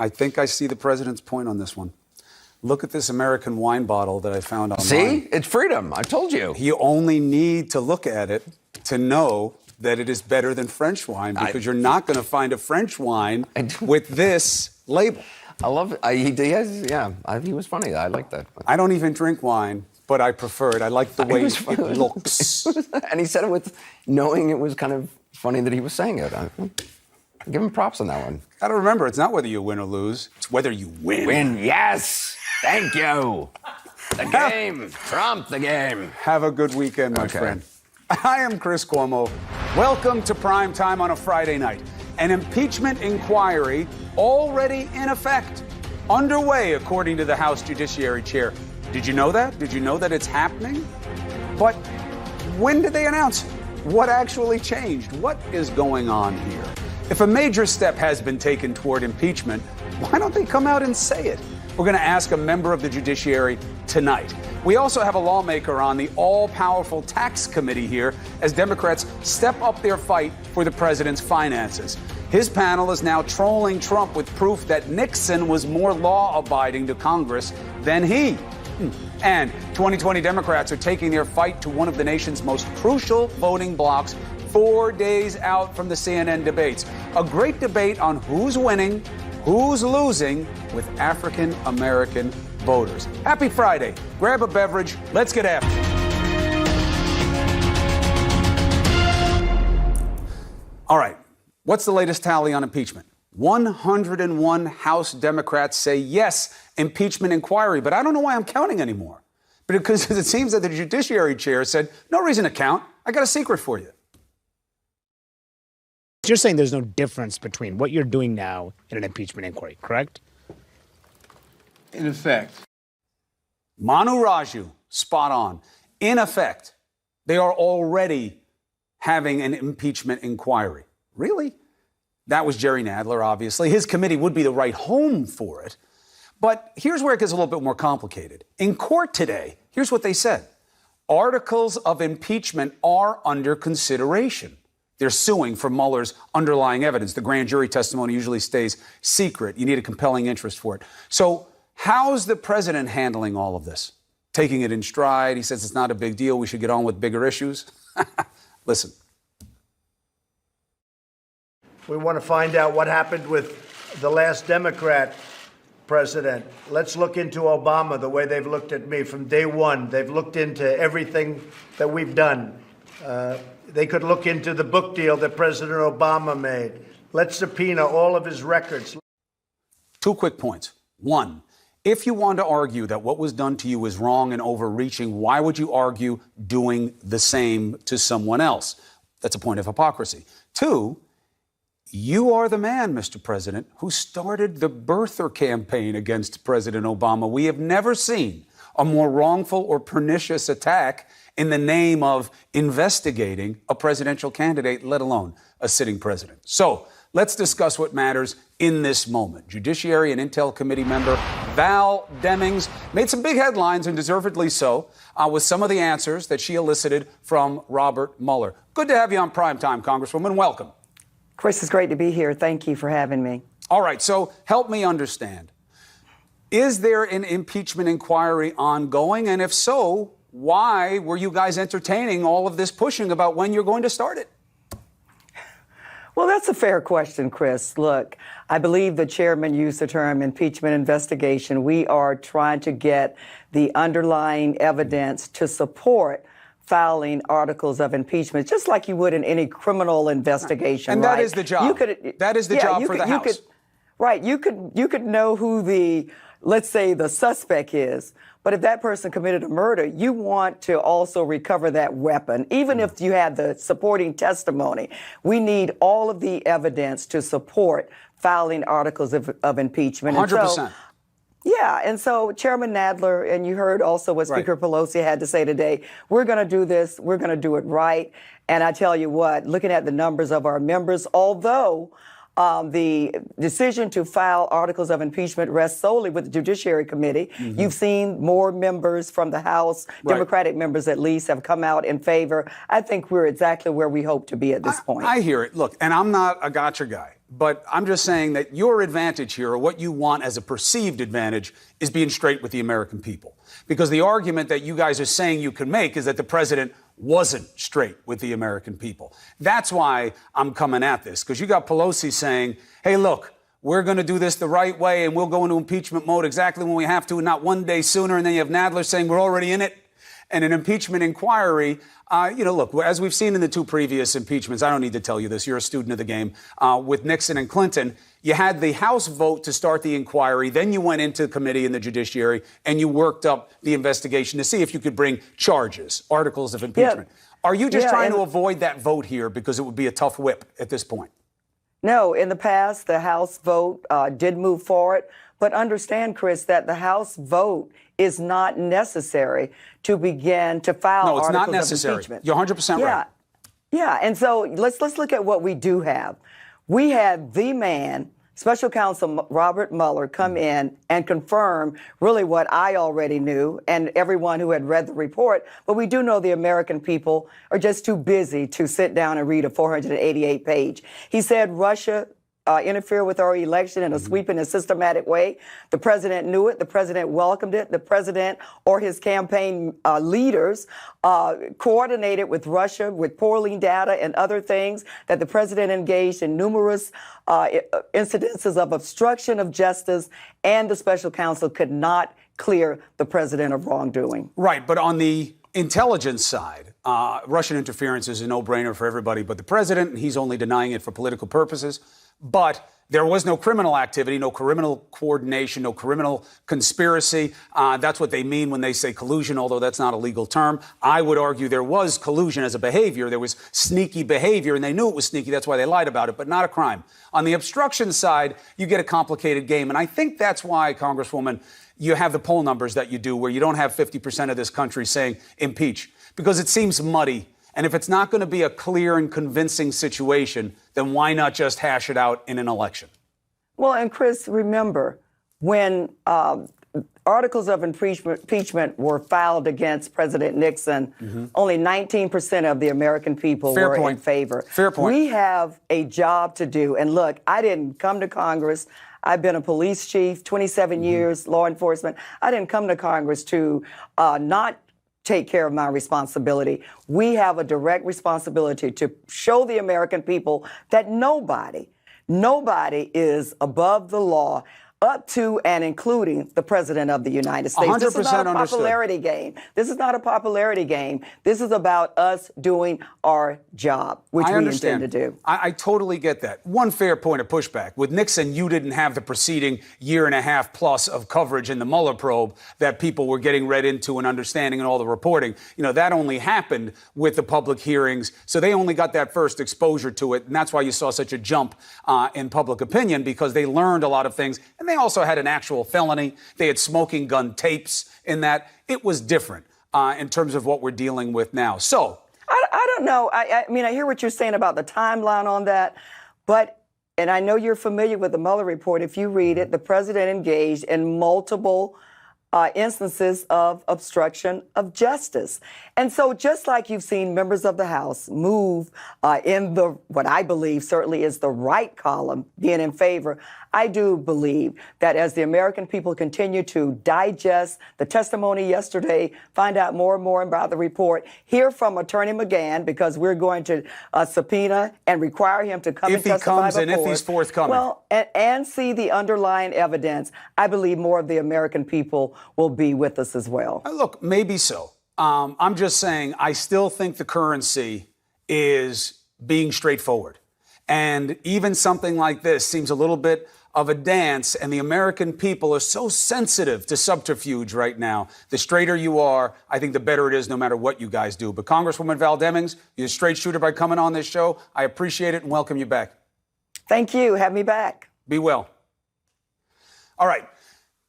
I think I see the president's point on this one. Look at this American wine bottle that I found online. See? It's freedom. I told you. You only need to look at it to know that it is better than French wine, because you're not going to find a French wine with this label. I love it. He was funny. I like that. I don't even drink wine, but I prefer it. I like the way it looks. And he said it with knowing it was kind of funny that he was saying it. I give him props on that one. Got to remember, it's not whether you win or lose. It's whether you win. Win, yes. Thank you. The game. Trump, the game. Have a good weekend, my friend. I am Chris Cuomo. Welcome to Prime Time on a Friday night. An impeachment inquiry already in effect, underway, according to the House Judiciary Chair. Did you know that? Did you know that it's happening? But when did they announce what actually changed? What is going on here? If a major step has been taken toward impeachment, why don't they come out and say it? We're going to ask a member of the judiciary tonight. We also have a lawmaker on the all-powerful tax committee here as Democrats step up their fight for the president's finances. His panel is now trolling Trump with proof that Nixon was more law-abiding to Congress than he. And 2020 Democrats are taking their fight to one of the nation's most crucial voting blocs 4 days out from the CNN debates. A great debate on who's winning, who's losing with African-American voters. Happy Friday. Grab a beverage. Let's get after it. All right. What's the latest tally on impeachment? 101 House Democrats say yes, impeachment inquiry. But I don't know why I'm counting anymore. Because it seems that the Judiciary Chair said, no reason to count. I got a secret for you. You're saying there's no difference between what you're doing now and an impeachment inquiry, correct? In effect. Manu Raju, spot on. In effect, they are already having an impeachment inquiry. Really? That was Jerry Nadler, obviously. His committee would be the right home for it. But here's where it gets a little bit more complicated. In court today, here's what they said. Articles of impeachment are under consideration. They're suing for Mueller's underlying evidence. The grand jury testimony usually stays secret. You need a compelling interest for it. So how's the president handling all of this? Taking it in stride. He says it's not a big deal. We should get on with bigger issues. Listen. We want to find out what happened with the last Democrat president. Let's look into Obama the way they've looked at me from day one. They've looked into everything that we've done. They could look into the book deal that President Obama made. Let's subpoena all of his records. 2 quick points. 1, if you want to argue that what was done to you is wrong and overreaching, why would you argue doing the same to someone else? That's a point of hypocrisy. 2, you are the man, Mr. President, who started the birther campaign against President Obama. We have never seen a more wrongful or pernicious attack in the name of investigating a presidential candidate, let alone a sitting president. So let's discuss what matters in this moment. Judiciary and Intel Committee member Val Demings made some big headlines, and deservedly so, with some of the answers that she elicited from Robert Mueller. Good to have you on Primetime, Congresswoman. Welcome. Chris, it's great to be here. Thank you for having me. All right, so help me understand. Is there an impeachment inquiry ongoing? And if so, why were you guys entertaining all of this pushing about when you're going to start it? Well, that's a fair question, Chris. Look, I believe the chairman used the term impeachment investigation. We are trying to get the underlying evidence to support filing articles of impeachment, just like you would in any criminal investigation. And right? That is the job. That is the job for the House. You could know who the, let's say, the suspect is. But if that person committed a murder, you want to also recover that weapon. Even if you had the supporting testimony, we need all of the evidence to support filing articles of impeachment. 100%. And so Chairman Nadler, and you heard also what Speaker Pelosi had to say today, we're going to do this, we're going to do it right. And I tell you what, looking at the numbers of our members, although the decision to file articles of impeachment rests solely with the Judiciary Committee. Mm-hmm. You've seen more members from the House, Democratic members at least, have come out in favor. I think we're exactly where we hope to be at this point. I hear it. Look, and I'm not a gotcha guy. But I'm just saying that your advantage here, or what you want as a perceived advantage, is being straight with the American people. Because the argument that you guys are saying you can make is that the president wasn't straight with the American people. That's why I'm coming at this, because you got Pelosi saying, hey, look, we're going to do this the right way and we'll go into impeachment mode exactly when we have to and not one day sooner. And then you have Nadler saying we're already in it. And an impeachment inquiry, look, as we've seen in the two previous impeachments, I don't need to tell you this, you're a student of the game, with Nixon and Clinton, you had the House vote to start the inquiry, then you went into committee in the judiciary, and you worked up the investigation to see if you could bring charges, articles of impeachment. Yeah. Are you just trying to avoid that vote here because it would be a tough whip at this point? No, in the past, the House vote did move forward. But understand, Chris, that the House vote is not necessary to begin to file articles of impeachment. No, it's not necessary. You're 100% right. Yeah, and so let's look at what we do have. We had the man, Special Counsel Robert Mueller, come in and confirm really what I already knew and everyone who had read the report. But we do know the American people are just too busy to sit down and read a 488-page. He said Russia interfere with our election in a sweeping and systematic way. The president knew it. The president welcomed it. The president or his campaign leaders coordinated with Russia with polling data and other things, that the president engaged in numerous incidences of obstruction of justice, and the special counsel could not clear the president of wrongdoing. Right, but on the intelligence side, Russian interference is a no-brainer for everybody but the president, and he's only denying it for political purposes. But there was no criminal activity, no criminal coordination, no criminal conspiracy. That's what they mean when they say collusion, although that's not a legal term. I would argue there was collusion as a behavior. There was sneaky behavior, and they knew it was sneaky. That's why they lied about it, but not a crime. On the obstruction side, you get a complicated game. And I think that's why, Congresswoman, you have the poll numbers that you do, where you don't have 50% of this country saying impeach, because it seems muddy. And if it's not going to be a clear and convincing situation, then why not just hash it out in an election? Well, and Chris, remember, when articles of impeachment were filed against President Nixon, only 19% of the American people were in favor. Fair point. We have a job to do. And look, I didn't come to Congress. I've been a police chief, 27 years, law enforcement. I didn't come to Congress to not take care of my responsibility. We have a direct responsibility to show the American people that nobody is above the law, up to and including the President of the United States. 100% This is not a understood. popularity game. This is not a popularity game. This is about us doing our job, which we intend to do. I totally get that. One fair point of pushback. With Nixon, you didn't have the preceding year and a half plus of coverage in the Mueller probe that people were getting read into and understanding and all the reporting. You know, that only happened with the public hearings. So they only got that first exposure to it. And that's why you saw such a jump in public opinion, because they learned a lot of things. And they also had an actual felony. They had smoking gun tapes in that. It was different in terms of what we're dealing with now. So I don't know. I mean, I hear what you're saying about the timeline on that, but, and I know you're familiar with the Mueller report. If you read it, the president engaged in multiple instances of obstruction of justice. And so just like you've seen members of the House move in the, what I believe certainly is the right column, being in favor, I do believe that as the American people continue to digest the testimony yesterday, find out more and more about the report, hear from Attorney McGahn, because we're going to subpoena and require him to come and testify before us. If he comes and if he's forthcoming. Well, and see the underlying evidence, I believe more of the American people will be with us as well. Look, maybe so. I'm just saying I still think the currency is being straightforward. And even something like this seems a little bit of a dance, and the American people are so sensitive to subterfuge right now. The straighter you are, I think the better it is, no matter what you guys do. But Congresswoman Val Demings, you're a straight shooter by coming on this show. I appreciate it and welcome you back. Thank you. Have me back. Be well. All right.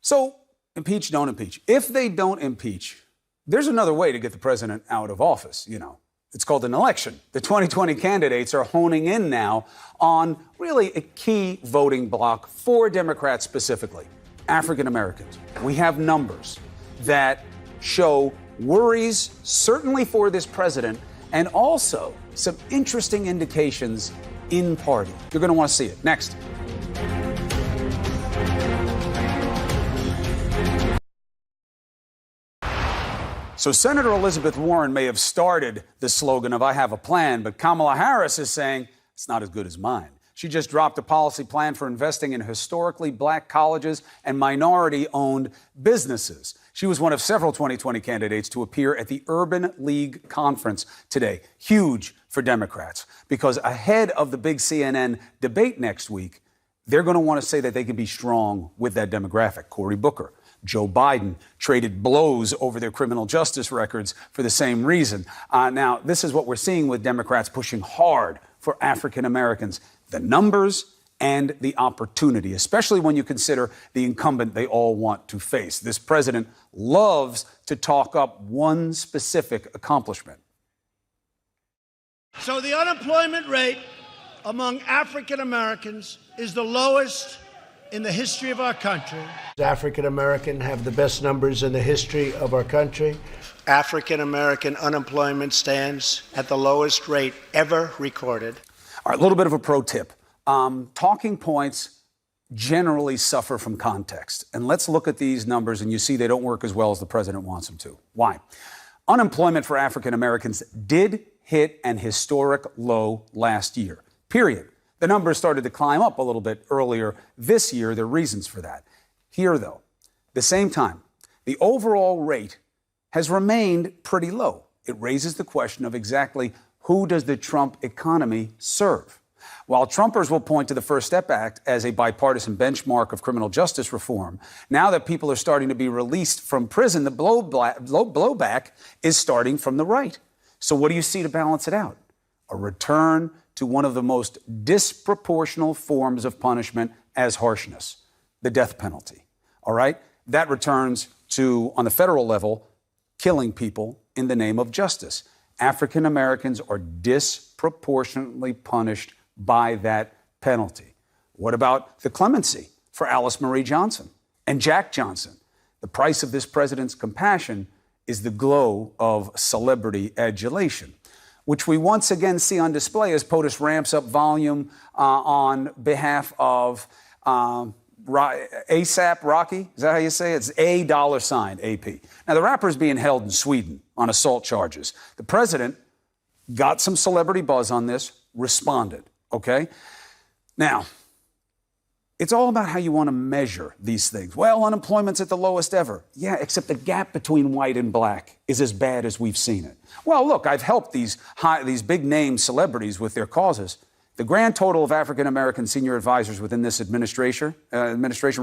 So impeach, don't impeach. If they don't impeach, there's another way to get the president out of office, you know. It's called an election. The 2020 candidates are honing in now on really a key voting bloc for Democrats specifically, African Americans. We have numbers that show worries, certainly for this president, and also some interesting indications in party. You're going to want to see it. Next. So Senator Elizabeth Warren may have started the slogan of I have a plan, but Kamala Harris is saying it's not as good as mine. She just dropped a policy plan for investing in historically black colleges and minority-owned businesses. She was one of several 2020 candidates to appear at the Urban League conference today. Huge for Democrats, because ahead of the big CNN debate next week, they're going to want to say that they can be strong with that demographic. Cory Booker, Joe Biden traded blows over their criminal justice records for the same reason. Now, this is what we're seeing with Democrats pushing hard for African Americans. The numbers and the opportunity, especially when you consider the incumbent they all want to face. This president loves to talk up one specific accomplishment. So the unemployment rate among African Americans is the lowest in the history of our country. African American have the best numbers in the history of our country. African American unemployment stands at the lowest rate ever recorded. All right, a little bit of a pro tip. Talking points generally suffer from context. And let's look at these numbers, and you see they don't work as well as the president wants them to. Why? Unemployment for African Americans did hit an historic low last year, period. The numbers started to climb up a little bit earlier this year. There are reasons for that. Here, though, at the same time, the overall rate has remained pretty low. It raises the question of exactly who does the Trump economy serve? While Trumpers will point to the First Step Act as a bipartisan benchmark of criminal justice reform, now that people are starting to be released from prison, the blowback is starting from the right. So what do you see to balance it out? A return to one of the most disproportional forms of punishment as harshness, the death penalty. All right? That returns to, on the federal level, killing people in the name of justice. African Americans are disproportionately punished by that penalty. What about the clemency for Alice Marie Johnson and Jack Johnson? The price of this president's compassion is the glow of celebrity adulation, which we once again see on display as POTUS ramps up volume on behalf of ASAP Rocky. Is that how you say it? It's $AP. Now, the rapper is being held in Sweden on assault charges. The president got some celebrity buzz on this, responded, okay? Now, it's all about how you want to measure these things. Well, unemployment's at the lowest ever. Yeah, except the gap between white and black is as bad as we've seen it. Well, look, I've helped these big-name celebrities with their causes. The grand total of African-American senior advisors within this administration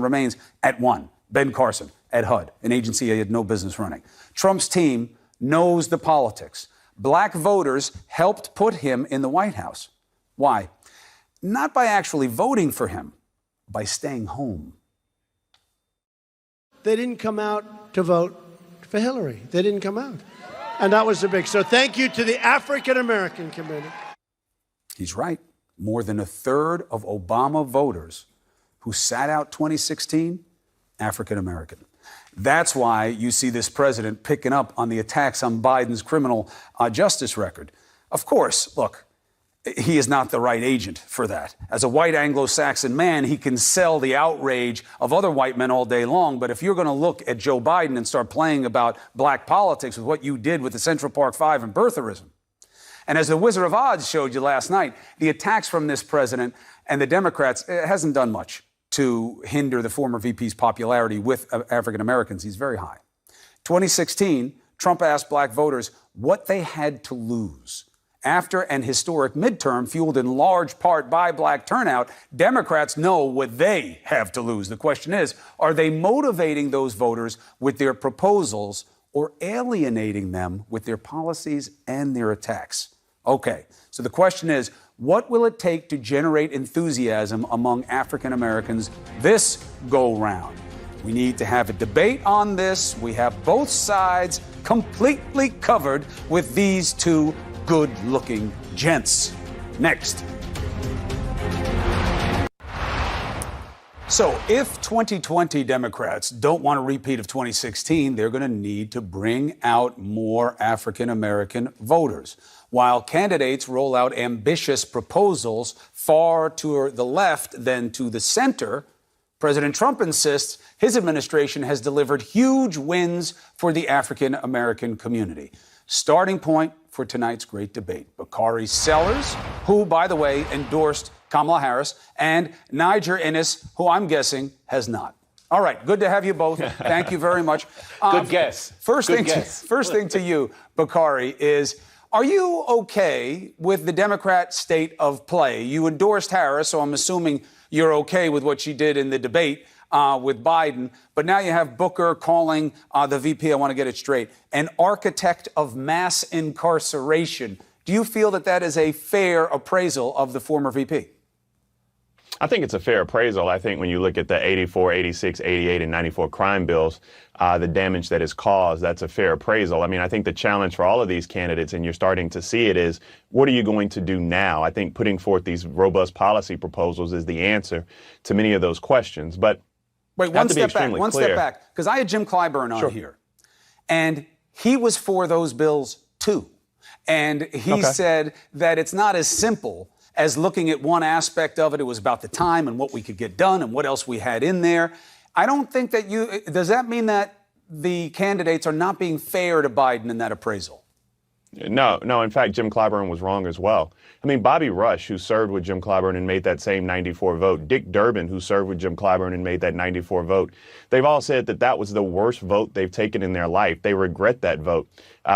remains at one. Ben Carson at HUD, an agency he had no business running. Trump's team knows the politics. Black voters helped put him in the White House. Why? Not by actually voting for him, by staying home. They didn't come out to vote for Hillary. They didn't come out. And that was the big. So thank you to the African American community. He's right. More than a third of Obama voters who sat out 2016, African American. That's why you see this president picking up on the attacks on Biden's criminal justice record. Of course, look, he is not the right agent for that. As a white Anglo-Saxon man, he can sell the outrage of other white men all day long. But if you're going to look at Joe Biden and start playing about black politics with what you did with the Central Park Five and birtherism, and as the Wizard of Oz showed you last night, the attacks from this president and the Democrats, it hasn't done much to hinder the former VP's popularity with African Americans. He's very high. 2016, Trump asked black voters what they had to lose. After an historic midterm fueled in large part by black turnout, Democrats know what they have to lose. The question is, are they motivating those voters with their proposals or alienating them with their policies and their attacks? Okay, so the question is, what will it take to generate enthusiasm among African Americans this go-round? We need to have a debate on this. We have both sides completely covered with these two good-looking gents. Next. So if 2020 Democrats don't want a repeat of 2016, they're going to need to bring out more African American voters. While candidates roll out ambitious proposals far to the left than to the center, President Trump insists his administration has delivered huge wins for the African American community. Starting point for tonight's great debate. Bakari Sellers, who, by the way, endorsed Kamala Harris, and Niger Innis, who I'm guessing has not. All right, good to have you both. Thank you very much. Good guess. First thing to you, Bakari, is are you okay with the Democrat state of play? You endorsed Harris, so I'm assuming you're okay with what she did in the debate with Biden. But now you have Booker calling the VP, I want to get it straight, an architect of mass incarceration. Do you feel that that is a fair appraisal of the former VP? I think it's a fair appraisal. I think when you look at the 84, 86, 88, and 94 crime bills, the damage that is caused, that's a fair appraisal. I mean, I think the challenge for all of these candidates, and you're starting to see it, is what are you going to do now? I think putting forth these robust policy proposals is the answer to many of those questions. But wait, one step back, because I had Jim Clyburn on here, and he was for those bills too. And he said that it's not as simple as looking at one aspect of it. It was about the time and what we could get done and what else we had in there. I don't think that does that mean that the candidates are not being fair to Biden in that appraisal? No. In fact, Jim Clyburn was wrong as well. I mean, Bobby Rush, who served with Jim Clyburn and made that same 94 vote, Dick Durbin, who served with Jim Clyburn and made that 94 vote, they've all said that that was the worst vote they've taken in their life. They regret that vote.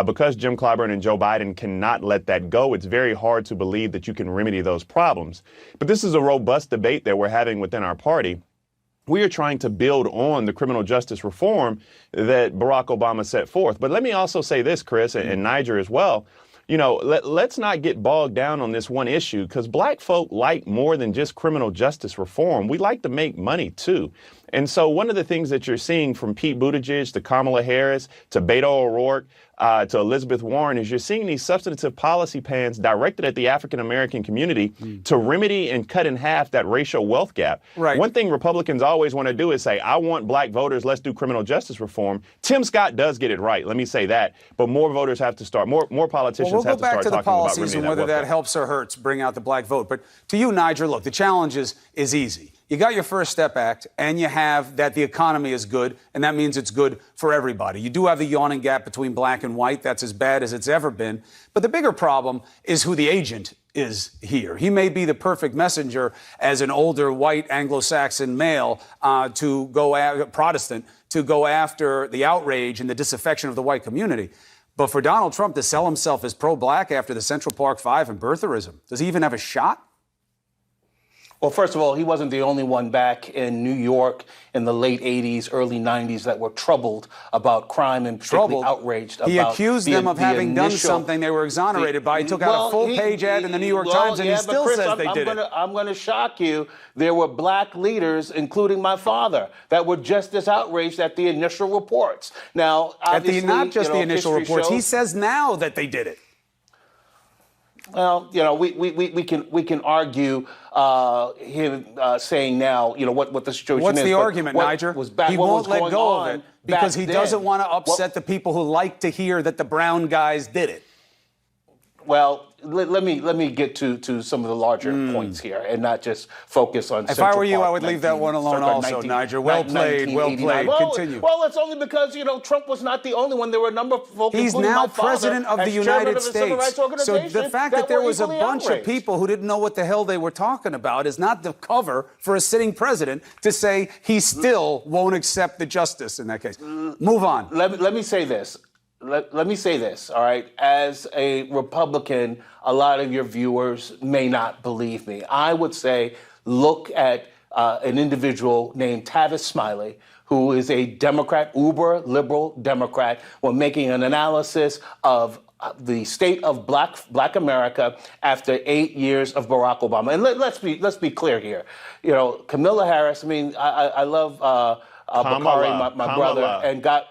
Because Jim Clyburn and Joe Biden cannot let that go, it's very hard to believe that you can remedy those problems. But this is a robust debate that we're having within our party. We are trying to build on the criminal justice reform that Barack Obama set forth. But let me also say this, Chris, and Niger as well. You know, let's not get bogged down on this one issue, because black folk like more than just criminal justice reform. We like to make money, too. And so one of the things that you're seeing from Pete Buttigieg to Kamala Harris to Beto O'Rourke to Elizabeth Warren is you're seeing these substantive policy plans directed at the African-American community to remedy and cut in half that racial wealth gap. Right. One thing Republicans always want to do is say, I want black voters, let's do criminal justice reform. Tim Scott does get it right. Let me say that. But more voters have to start, more politicians have to start talking about we'll go back to the policies and whether that helps or hurts bring out the black vote. But to you, Niger, look, the challenge is easy. You got your First Step Act, and you have that the economy is good, and that means it's good for everybody. You do have the yawning gap between black and white. That's as bad as it's ever been. But the bigger problem is who the agent is here. He may be the perfect messenger as an older white Anglo-Saxon male Protestant to go after the outrage and the disaffection of the white community. But for Donald Trump to sell himself as pro-black after the Central Park Five and birtherism, does he even have a shot? Well, first of all, he wasn't the only one back in New York in the late 80s, early 90s that were troubled about crime and particularly outraged about. He accused them of having done something they were exonerated by. He took out a full-page ad in the New York Times, and he still says they did it. I'm going to shock you. There were black leaders, including my father, that were just as outraged at the initial reports. Now, obviously, not just the initial reports. He says now that they did it. Well, you know, we can argue him saying now, you know, what the situation is. What's the argument, Niger? He won't let go of it because he doesn't want to upset the people who like to hear that the brown guys did it. Well, let me get to some of the larger points here and not just focus on. If I were you, I would leave that one alone also, Niger. Well played, well played. Continue. Well, it's only because, you know, Trump was not the only one. There were a number of folks. He's now president of the United States. So the fact that there was a bunch of people who didn't know what the hell they were talking about is not the cover for a sitting president to say he still won't accept the justice in that case. Move on. Let me say this. Let me say this, all right? As a Republican, a lot of your viewers may not believe me. I would say look at an individual named Tavis Smiley, who is a Democrat, uber liberal Democrat, when making an analysis of the state of black America after 8 years of Barack Obama. And let's be clear here. You know, Kamala Harris, I mean, I love Bakari, my brother, and got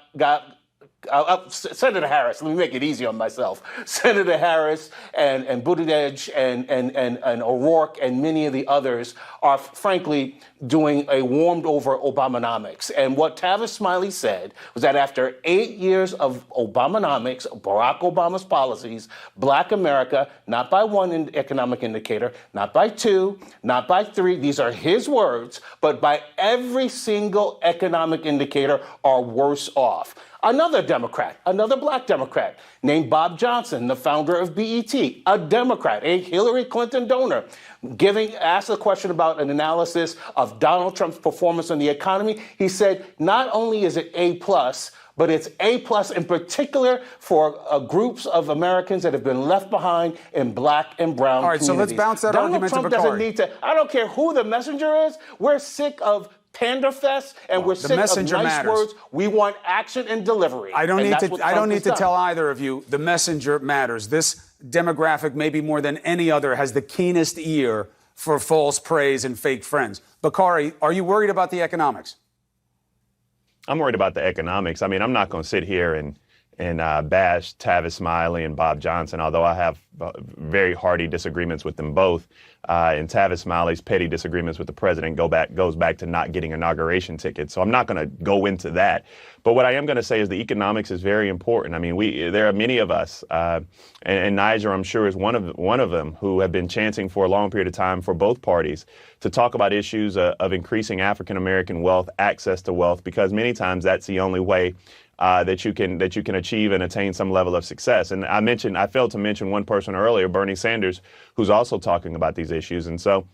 Senator Harris, let me make it easy on myself. Senator Harris and Buttigieg and O'Rourke and many of the others are frankly doing a warmed over Obamonomics. And what Tavis Smiley said was that after 8 years of Obamonomics, Barack Obama's policies, Black America, not by one economic indicator, not by two, not by three, these are his words, but by every single economic indicator are worse off. Another Democrat, another Black Democrat named Bob Johnson, the founder of BET, a Democrat, a Hillary Clinton donor, asked a question about an analysis of Donald Trump's performance on the economy. He said, not only is it A+, but it's A+ in particular for groups of Americans that have been left behind in Black and brown communities. All right, so let's bounce that Donald argument to Trump Bakari. doesn't need to, I don't care who the messenger is, we're sick of Panderfest, and we're sick of nice words. We want action and delivery. I don't need to tell either of you the messenger matters. This demographic, maybe more than any other, has the keenest ear for false praise and fake friends. Bakari, are you worried about the economics? I'm worried about the economics. I mean, I'm not going to sit here and bash Tavis Smiley and Bob Johnson, although I have very hearty disagreements with them both. And Tavis Smiley's petty disagreements with the president goes back to not getting inauguration tickets. So I'm not going to go into that. But what I am going to say is the economics is very important. I mean, there are many of us, and Niger, I'm sure, is one of them, who have been chanting for a long period of time for both parties to talk about issues of increasing African-American wealth, access to wealth, because many times that's the only way that you can achieve and attain some level of success. And I failed to mention one person earlier, Bernie Sanders, who's also talking about these issues. And so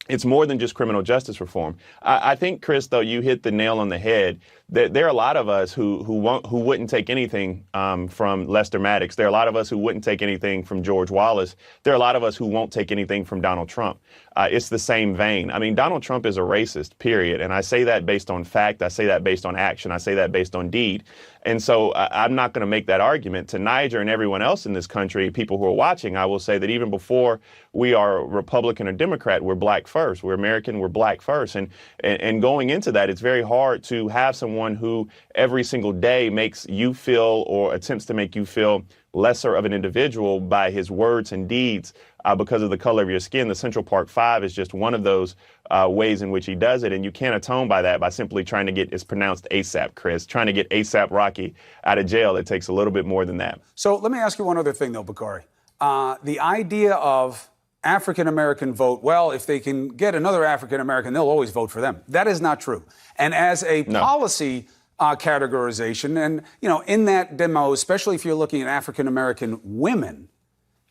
it's more than just criminal justice reform. I think, Chris, though, you hit the nail on the head. There are a lot of us who wouldn't take anything from Lester Maddox. There are a lot of us who wouldn't take anything from George Wallace. There are a lot of us who won't take anything from Donald Trump. It's the same vein. I mean, Donald Trump is a racist, period. And I say that based on fact. I say that based on action. I say that based on deed. And so I'm not going to make that argument. To Niger and everyone else in this country, people who are watching, I will say that even before we are Republican or Democrat, we're Black first. We're American, we're Black first. And going into that, it's very hard to have someone who every single day makes you feel or attempts to make you feel lesser of an individual by his words and deeds because of the color of your skin. The Central Park Five is just one of those ways in which he does it. And you can't atone by that by simply trying to get, it's pronounced ASAP, Chris, trying to get ASAP Rocky out of jail. It takes a little bit more than that. So let me ask you one other thing, though, Bakari. The idea of African-American vote, well, if they can get another African-American, they'll always vote for them. That is not true. And as a policy categorization, and, in that demo, especially if you're looking at African-American women,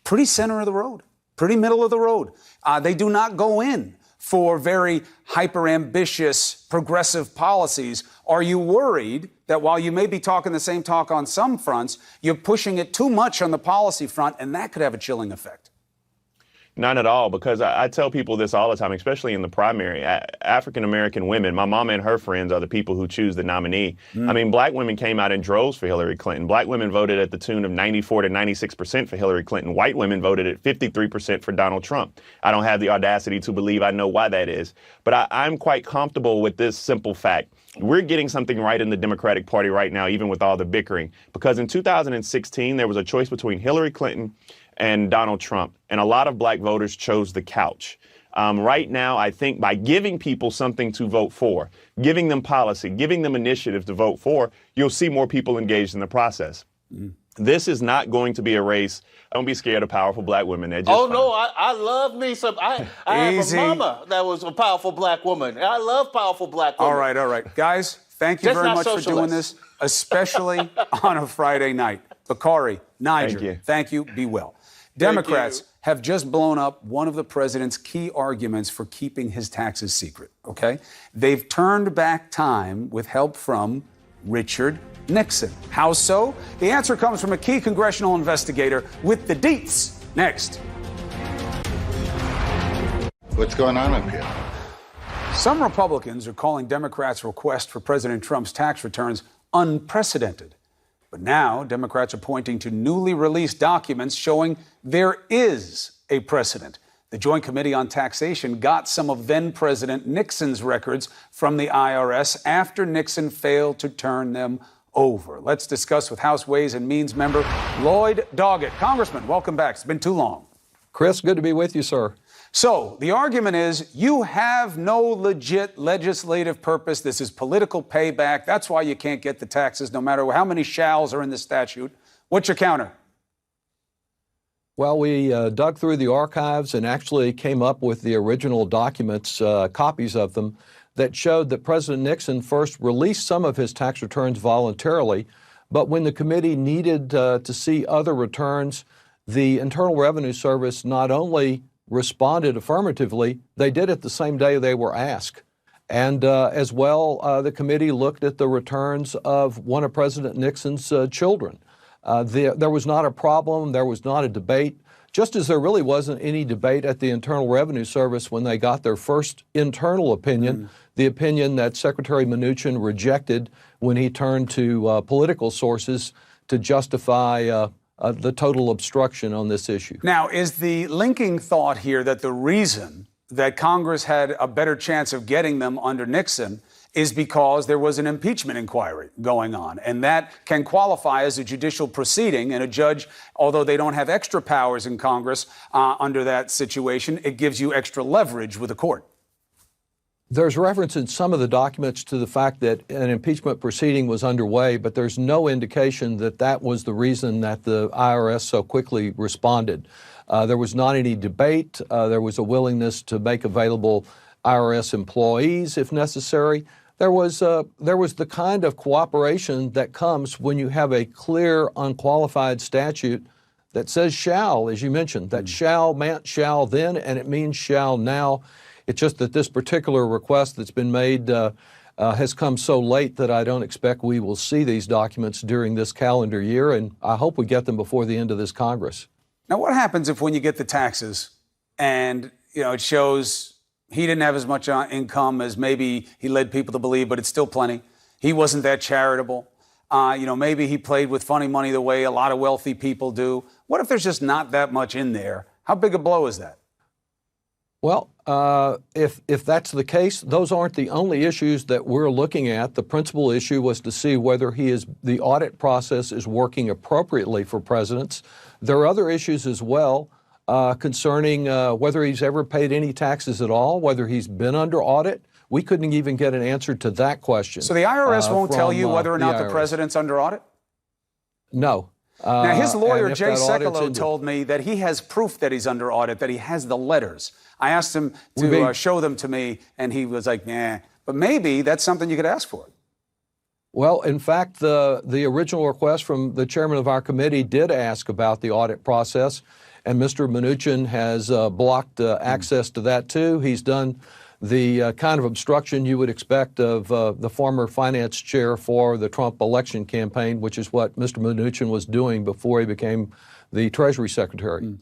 pretty center of the road, pretty middle of the road. They do not go in for very hyper-ambitious, progressive policies. Are you worried that while you may be talking the same talk on some fronts, you're pushing it too much on the policy front, and that could have a chilling effect? Not at all, because I tell people this all the time, especially in the primary. African-American women, my mama and her friends are the people who choose the nominee. I mean, Black women came out in droves for Hillary Clinton. Black women voted at the tune of 94 to 96% for Hillary Clinton. White women voted at 53% for Donald Trump. I don't have the audacity to believe I know why that is. But I'm quite comfortable with this simple fact. We're getting something right in the Democratic Party right now, even with all the bickering. Because in 2016, there was a choice between Hillary Clinton and Donald Trump. And a lot of Black voters chose the couch. Right now, I think by giving people something to vote for, giving them policy, giving them initiative to vote for, you'll see more people engaged in the process. This is not going to be a race. Don't be scared of powerful Black women. They're just fine. No, I love me some. I have a mama that was a powerful Black woman. I love powerful Black women. All right. Guys, thank you very much for doing this, especially on a Friday night. Bakari, Niger, thank you. Be well. Democrats have just blown up one of the president's key arguments for keeping his taxes secret, okay? They've turned back time with help from Richard Nixon. How so? The answer comes from a key congressional investigator with the deets. Next. What's going on up here? Some Republicans are calling Democrats' request for President Trump's tax returns unprecedented. But now, Democrats are pointing to newly released documents showing there is a precedent. The Joint Committee on Taxation got some of then-President Nixon's records from the IRS after Nixon failed to turn them over. Let's discuss with House Ways and Means member Lloyd Doggett. Congressman, welcome back. It's been too long. Chris, good to be with you, sir. So the argument is you have no legit legislative purpose. This is political payback. That's why you can't get the taxes, no matter how many shalls are in the statute. What's your counter? Well, we dug through the archives and actually came up with the original documents, copies of them, that showed that President Nixon first released some of his tax returns voluntarily, but when the committee needed to see other returns, the Internal Revenue Service not only responded affirmatively, they did it the same day they were asked. And as well, the committee looked at the returns of one of President Nixon's children. There was not a problem, there was not a debate, just as there really wasn't any debate at the Internal Revenue Service when they got their first internal opinion, the opinion that Secretary Mnuchin rejected when he turned to political sources to justify the total obstruction on this issue. Now, is the linking thought here that the reason that Congress had a better chance of getting them under Nixon is because there was an impeachment inquiry going on, and that can qualify as a judicial proceeding, and a judge, although they don't have extra powers in Congress under that situation, it gives you extra leverage with the court? There's reference in some of the documents to the fact that an impeachment proceeding was underway, but there's no indication that that was the reason that the IRS so quickly responded. There was not any debate. There was a willingness to make available IRS employees if necessary. There was the kind of cooperation that comes when you have a clear, unqualified statute that says shall, as you mentioned. That shall meant shall then, and it means shall now. It's just that this particular request that's been made has come so late that I don't expect we will see these documents during this calendar year, and I hope we get them before the end of this Congress. Now, what happens if when you get the taxes and, it shows he didn't have as much income as maybe he led people to believe, but it's still plenty. He wasn't that charitable. Maybe he played with funny money the way a lot of wealthy people do. What if there's just not that much in there? How big a blow is that? Well, if that's the case, those aren't the only issues that we're looking at. The principal issue was to see whether the audit process is working appropriately for presidents. There are other issues as well concerning whether he's ever paid any taxes at all, whether he's been under audit. We couldn't even get an answer to that question. So the IRS won't tell you whether or not the president's under audit? No. Now, his lawyer, Jay Sekulow, told me that he has proof that he's under audit, that he has the letters. I asked him to show them to me, and he was like, nah. But maybe that's something you could ask for. Well, in fact, the original request from the chairman of our committee did ask about the audit process, and Mr. Mnuchin has blocked access to that, too. He's done the kind of obstruction you would expect of the former finance chair for the Trump election campaign, which is what Mr. Mnuchin was doing before he became the Treasury Secretary.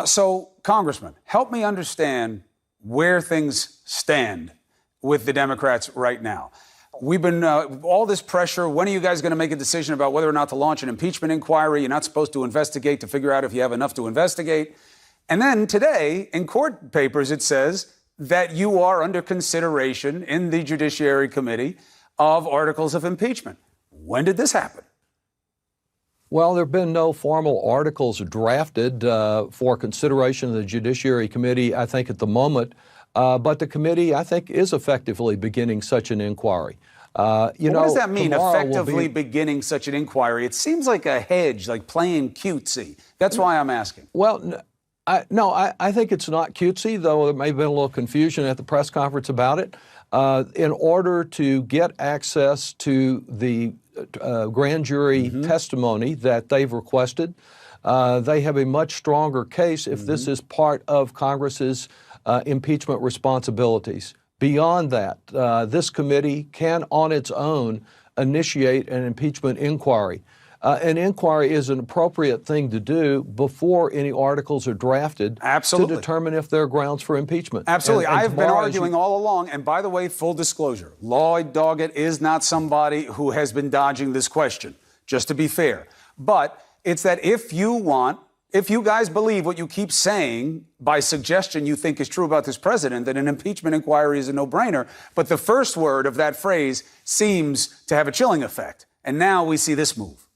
So, Congressman, help me understand where things stand with the Democrats right now. We've been, all this pressure, when are you guys going to make a decision about whether or not to launch an impeachment inquiry? You're not supposed to investigate to figure out if you have enough to investigate. And then today, in court papers, it says that you are under consideration in the Judiciary Committee of articles of impeachment. When did this happen? Well, there have been no formal articles drafted for consideration of the Judiciary Committee, I think, at the moment. But the committee, I think, is effectively beginning such an inquiry. What does that mean, effectively beginning such an inquiry? It seems like a hedge, like playing cutesy. That's why I'm asking. Well, I think it's not cutesy, though there may have been a little confusion at the press conference about it. In order to get access to the grand jury testimony that they've requested, they have a much stronger case if this is part of Congress's impeachment responsibilities. Beyond that, this committee can, on its own, initiate an impeachment inquiry. An inquiry is an appropriate thing to do before any articles are drafted to determine if there are grounds for impeachment. Absolutely. I've been arguing all along, and by the way, full disclosure, Lloyd Doggett is not somebody who has been dodging this question, just to be fair. But it's that if you guys believe what you keep saying by suggestion you think is true about this president, then an impeachment inquiry is a no-brainer. But the first word of that phrase seems to have a chilling effect. And now we see this move.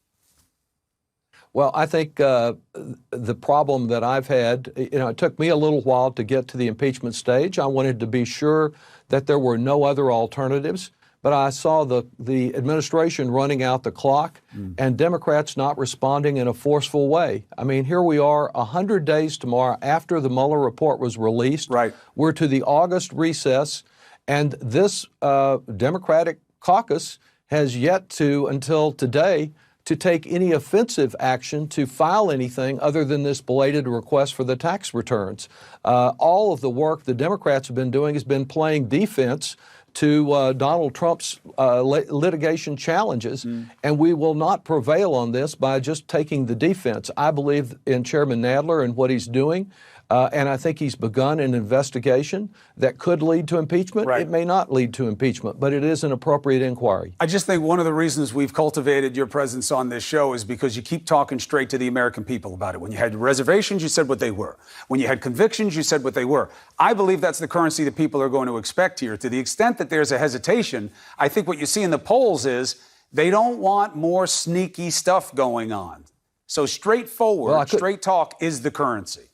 Well, I think the problem that I've had, it took me a little while to get to the impeachment stage. I wanted to be sure that there were no other alternatives, but I saw the administration running out the clock and Democrats not responding in a forceful way. I mean, here we are 100 days tomorrow after the Mueller report was released. Right. We're to the August recess, and this Democratic caucus has yet to, until today, to take any offensive action to file anything other than this belated request for the tax returns. All of the work the Democrats have been doing has been playing defense to Donald Trump's litigation challenges, and we will not prevail on this by just taking the defense. I believe in Chairman Nadler and what he's doing, and I think he's begun an investigation that could lead to impeachment. Right. It may not lead to impeachment, but it is an appropriate inquiry. I just think one of the reasons we've cultivated your presence on this show is because you keep talking straight to the American people about it. When you had reservations, you said what they were. When you had convictions, you said what they were. I believe that's the currency that people are going to expect here. To the extent that there's a hesitation, I think what you see in the polls is they don't want more sneaky stuff going on. So straightforward, straight talk is the currency.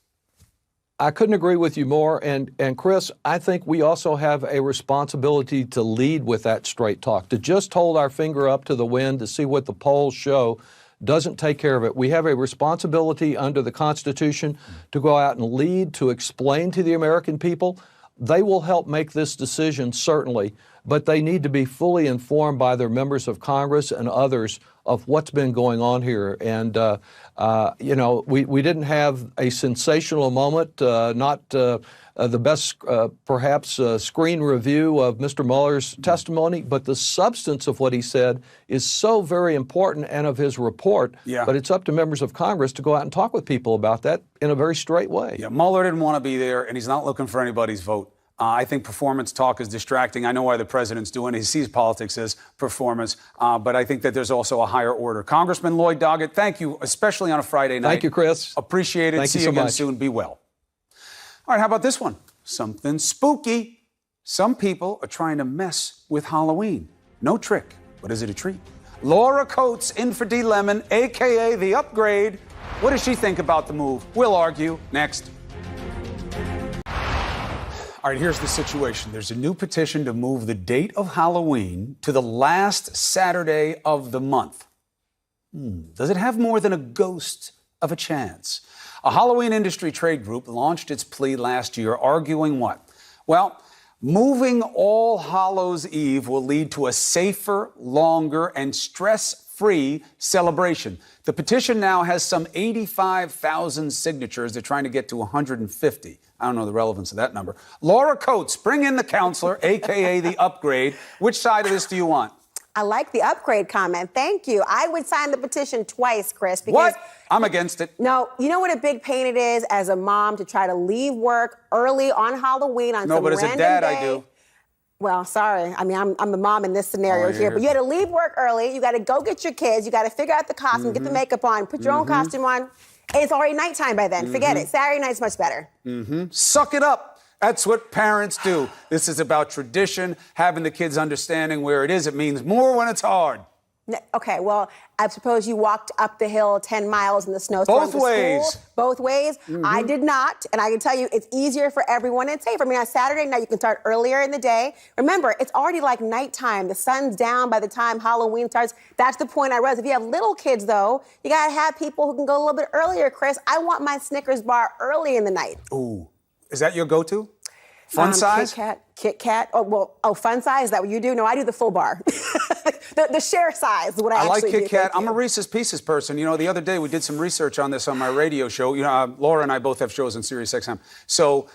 I couldn't agree with you more. And Chris, I think we also have a responsibility to lead with that straight talk. To just hold our finger up to the wind to see what the polls show doesn't take care of it. We have a responsibility under the Constitution to go out and lead, to explain to the American people. They will help make this decision, certainly, but they need to be fully informed by their members of Congress and others of what's been going on here. And, we didn't have a sensational moment, not the best, perhaps, screen review of Mr. Mueller's testimony, but the substance of what he said is so very important, and of his report. Yeah. But it's up to members of Congress to go out and talk with people about that in a very straight way. Yeah, Mueller didn't want to be there, and he's not looking for anybody's vote. I think performance talk is distracting. I know why the president's doing it. He sees politics as performance, but I think that there's also a higher order. Congressman Lloyd Doggett, thank you, especially on a Friday night. Thank you, Chris. Appreciate it. Thank See you you so again much. soon. Be well. All right, how about this one? Something spooky. Some people are trying to mess with Halloween. No trick, but is it a treat? Laura Coates in for D. Lemon, a.k.a. The Upgrade. What does she think about the move? We'll argue next. All right, here's the situation. There's a new petition to move the date of Halloween to the last Saturday of the month. Does it have more than a ghost of a chance? A Halloween industry trade group launched its plea last year, arguing what? Well, moving All Hallows Eve will lead to a safer, longer, and stress-free celebration. The petition now has some 85,000 signatures. They're trying to get to 150. I don't know the relevance of that number. Laura Coates, bring in the counselor, a.k.a. The Upgrade. Which side of this do you want? I like the upgrade comment. Thank you. I would sign the petition twice, Chris. Because what? I'm against it. No, you know what a big pain it is as a mom to try to leave work early on Halloween on some random day? No, but as a dad, I do. Well, sorry. I mean, I'm the mom in this scenario here. But you had to leave work early. You got to go get your kids. You got to figure out the costume, get the makeup on, put your own costume on. And it's already nighttime by then. Forget it. Saturday night's much better. Suck it up. That's what parents do. This is about tradition, having the kids understanding where it is. It means more when it's hard. Okay, well, I suppose you walked up the hill 10 miles in the snowstorm. Both ways. School. Both ways. I did not. And I can tell you, it's easier for everyone. It's safer. I mean, on Saturday night, you can start earlier in the day. Remember, it's already like nighttime. The sun's down by the time Halloween starts. That's the point I realized. If you have little kids, though, you got to have people who can go a little bit earlier, Chris. I want my Snickers bar early in the night. Ooh. Is that your go-to? Fun size? Kit Kat. Fun size? Is that what you do? No, I do the full bar. the share size is what I actually do. I like Kit Kat. I'm a Reese's Pieces person. You know, the other day we did some research on this on my radio show. You know, Laura and I both have shows on Sirius XM. So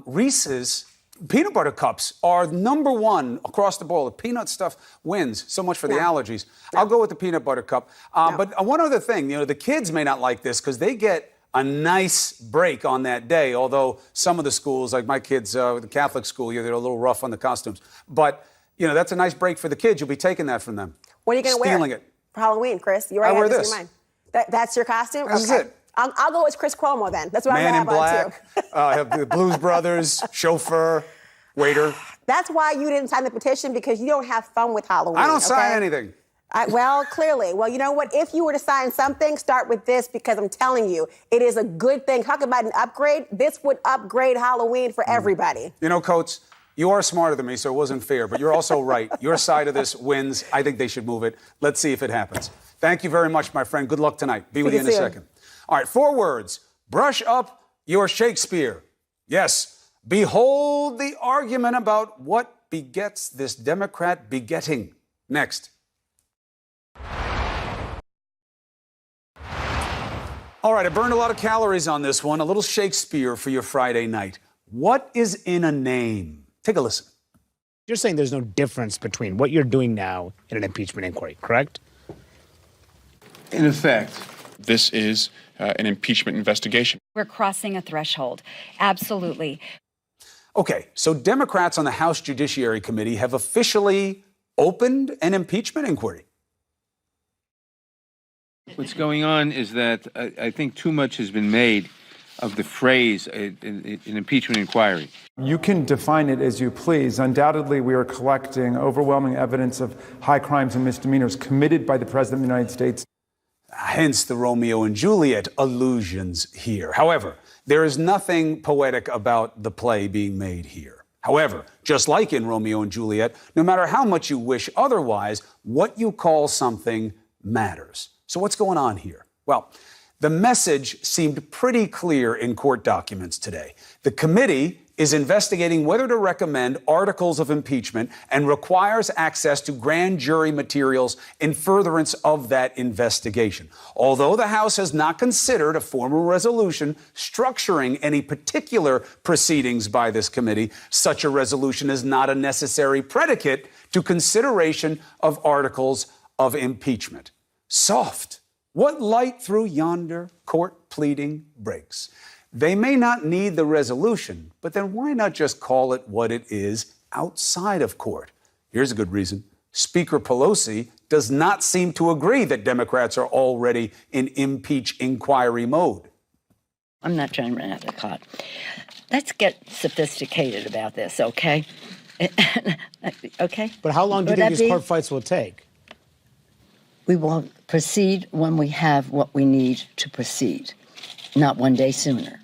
Reese's peanut butter cups are number one across the board. The peanut stuff wins. So much for the allergies. I'll go with the peanut butter cup. But one other thing, you know, the kids may not like this because they get a nice break on that day, although some of the schools, like my kids, the Catholic school, they're a little rough on the costumes. But, you know, that's a nice break for the kids. You'll be taking that from them. What are you going to wear? Stealing it. For Halloween, Chris. You already I wear have this. In your mind. That's your costume? This is it. I'll go as Chris Cuomo then. That's what Man I'm in going to have black, on too. have the Blues Brothers, chauffeur, waiter. That's why you didn't sign the petition, because you don't have fun with Halloween. I don't sign anything. Well, clearly. Well, you know what? If you were to sign something, start with this, because I'm telling you, it is a good thing. Talk about an upgrade. This would upgrade Halloween for everybody. You know, Coates, you are smarter than me, so it wasn't fair, but you're also right. Your side of this wins. I think they should move it. Let's see if it happens. Thank you very much, my friend. Good luck tonight. Be with you in a second. All right, 4 words. Brush up your Shakespeare. Yes, behold the argument about what begets this Democrat begetting. Next. All right, I burned a lot of calories on this one. A little Shakespeare for your Friday night. What is in a name? Take a listen. You're saying there's no difference between what you're doing now and an impeachment inquiry, correct? In effect. This is an impeachment investigation. We're crossing a threshold. Absolutely. Okay, so Democrats on the House Judiciary Committee have officially opened an impeachment inquiry. What's going on is that I think too much has been made of the phrase an impeachment inquiry. You can define it as you please. Undoubtedly, we are collecting overwhelming evidence of high crimes and misdemeanors committed by the President of the United States. Hence the Romeo and Juliet allusions here. However, there is nothing poetic about the play being made here. However, just like in Romeo and Juliet, no matter how much you wish otherwise, what you call something matters. So what's going on here? Well, the message seemed pretty clear in court documents today. The committee is investigating whether to recommend articles of impeachment and requires access to grand jury materials in furtherance of that investigation. Although the House has not considered a formal resolution structuring any particular proceedings by this committee, such a resolution is not a necessary predicate to consideration of articles of impeachment. Soft. What light through yonder court pleading breaks? They may not need the resolution, but then why not just call it what it is outside of court? Here's a good reason. Speaker Pelosi does not seem to agree that Democrats are already in impeach inquiry mode. I'm not trying to run out the clock. Let's get sophisticated about this, okay? Okay? But how long do you think these court fights will take? We will proceed when we have what we need to proceed, not one day sooner.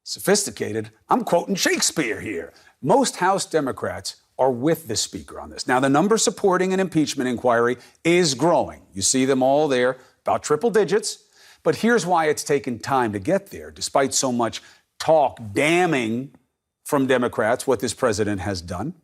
Sophisticated? I'm quoting Shakespeare here. Most House Democrats are with the Speaker on this. Now, the number supporting an impeachment inquiry is growing. You see them all there, about triple digits. But here's why it's taken time to get there, despite so much talk damning from Democrats what this president has done.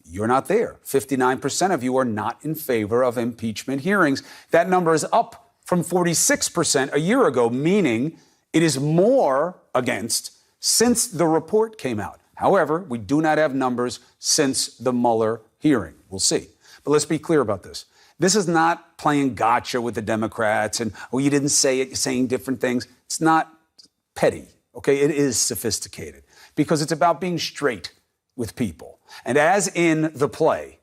You're not there. 59% of you are not in favor of impeachment hearings. That number is up from 46% a year ago, meaning it is more against since the report came out. However, we do not have numbers since the Mueller hearing. We'll see. But let's be clear about this. This is not playing gotcha with the Democrats and, oh, you didn't say it, you're saying different things. It's not petty, okay? It is sophisticated because it's about being straight with people. And as in the play,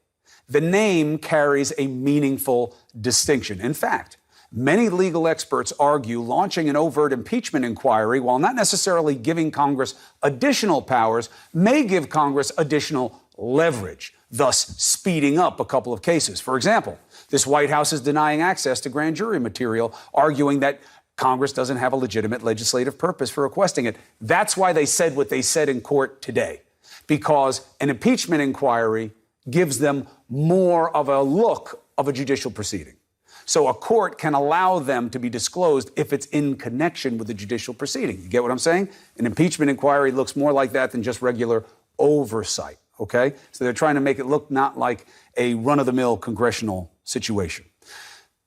the name carries a meaningful distinction. In fact, many legal experts argue launching an overt impeachment inquiry, while not necessarily giving Congress additional powers, may give Congress additional leverage, thus speeding up a couple of cases. For example, this White House is denying access to grand jury material, arguing that Congress doesn't have a legitimate legislative purpose for requesting it. That's why they said what they said in court today, because an impeachment inquiry gives them more of a look of a judicial proceeding. So a court can allow them to be disclosed if it's in connection with the judicial proceeding. You get what I'm saying? An impeachment inquiry looks more like that than just regular oversight, okay? So they're trying to make it look not like a run-of-the-mill congressional situation.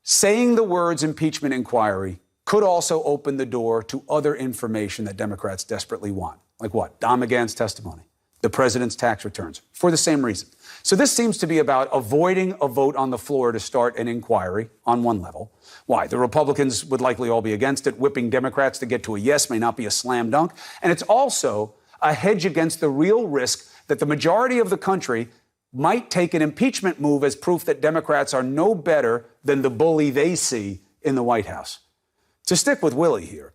Saying the words impeachment inquiry could also open the door to other information that Democrats desperately want. Like what? Don McGahn's testimony, the president's tax returns, for the same reason. So this seems to be about avoiding a vote on the floor to start an inquiry on one level. Why? The Republicans would likely all be against it. Whipping Democrats to get to a yes may not be a slam dunk. And it's also a hedge against the real risk that the majority of the country might take an impeachment move as proof that Democrats are no better than the bully they see in the White House. To stick with Willie here,